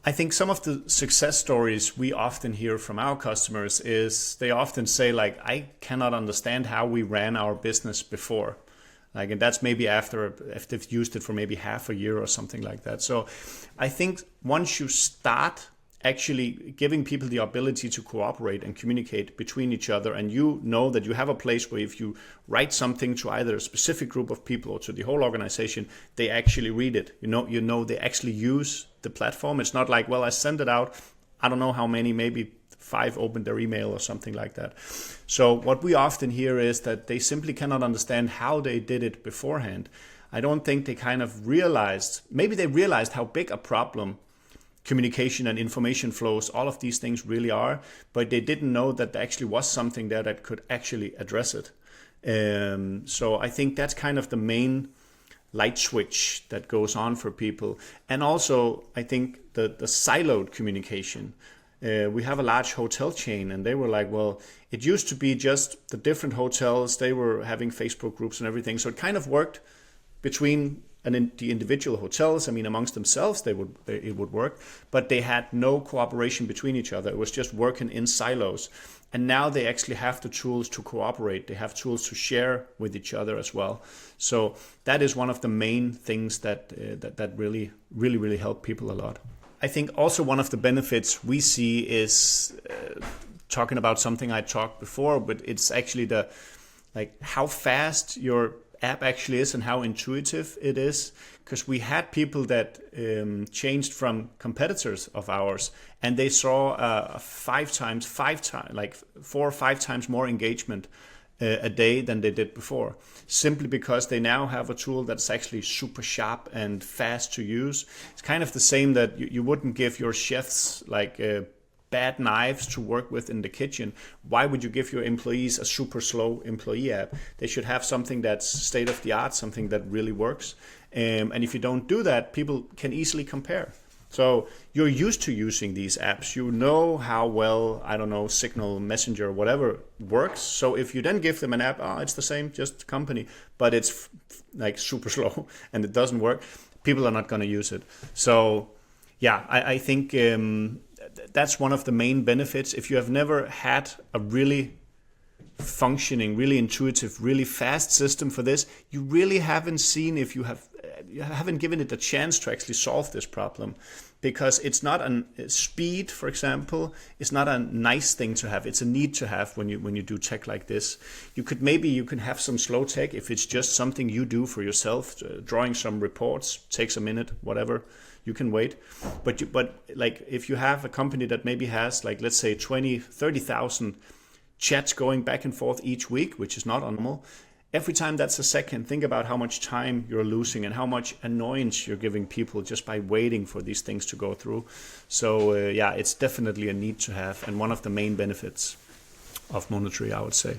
I think some of the success stories we often hear from our customers is they often say like, I cannot understand how we ran our business before. Like, and that's maybe after if they've used it for maybe half a year or something like that. So I think once you start actually giving people the ability to cooperate and communicate between each other, and you know that you have a place where if you write something to either a specific group of people or to the whole organization, they actually read it. You know they actually use the platform. It's not like, well, I send it out, I don't know how many, maybe 5 opened their email or something like that. So what we often hear is that they simply cannot understand how they did it beforehand. I don't think they kind of realized, maybe they realized how big a problem communication and information flows, all of these things really are, but they didn't know that there actually was something there that could actually address it. So I think that's kind of the main light switch that goes on for people. And also, I think the siloed communication. We have a large hotel chain, and they were like, well, it used to be just the different hotels, they were having Facebook groups and everything. So it kind of worked between the individual hotels. I mean, amongst themselves, it would work, but they had no cooperation between each other. It was just working in silos. And now they actually have the tools to cooperate. They have tools to share with each other as well. So that is one of the main things that really help people a lot. I think also one of the benefits we see is talking about something I talked before, but it's actually how fast your app actually is and how intuitive it is. Because we had people that changed from competitors of ours, and they saw 4 or 5 times more engagement a day than they did before, simply because they now have a tool that's actually super sharp and fast to use. It's kind of the same that you wouldn't give your chefs bad knives to work with in the kitchen. Why would you give your employees a super slow employee app? They should have something that's state of the art, something that really works. And if you don't do that, people can easily compare. So you're used to using these apps. You know how well, I don't know, Signal, Messenger, whatever works. So if you then give them an app, it's the same, just company, but it's like super slow and it doesn't work, people are not going to use it. So yeah, I think that's one of the main benefits. If you have never had a really functioning, really intuitive, really fast system for this, you really haven't seen if you haven't given it a chance to actually solve this problem, because it's not speed, for example, is not a nice thing to have. It's a need to have when you do tech like this. You can have some slow tech if it's just something you do for yourself, drawing some reports, takes a minute, whatever. You can wait, but like if you have a company that maybe has like, let's say 20, 30,000 chats going back and forth each week, which is not normal. Every time that's a second, think about how much time you're losing and how much annoyance you're giving people just by waiting for these things to go through. So yeah, it's definitely a need to have, and one of the main benefits of Monotree, I would say.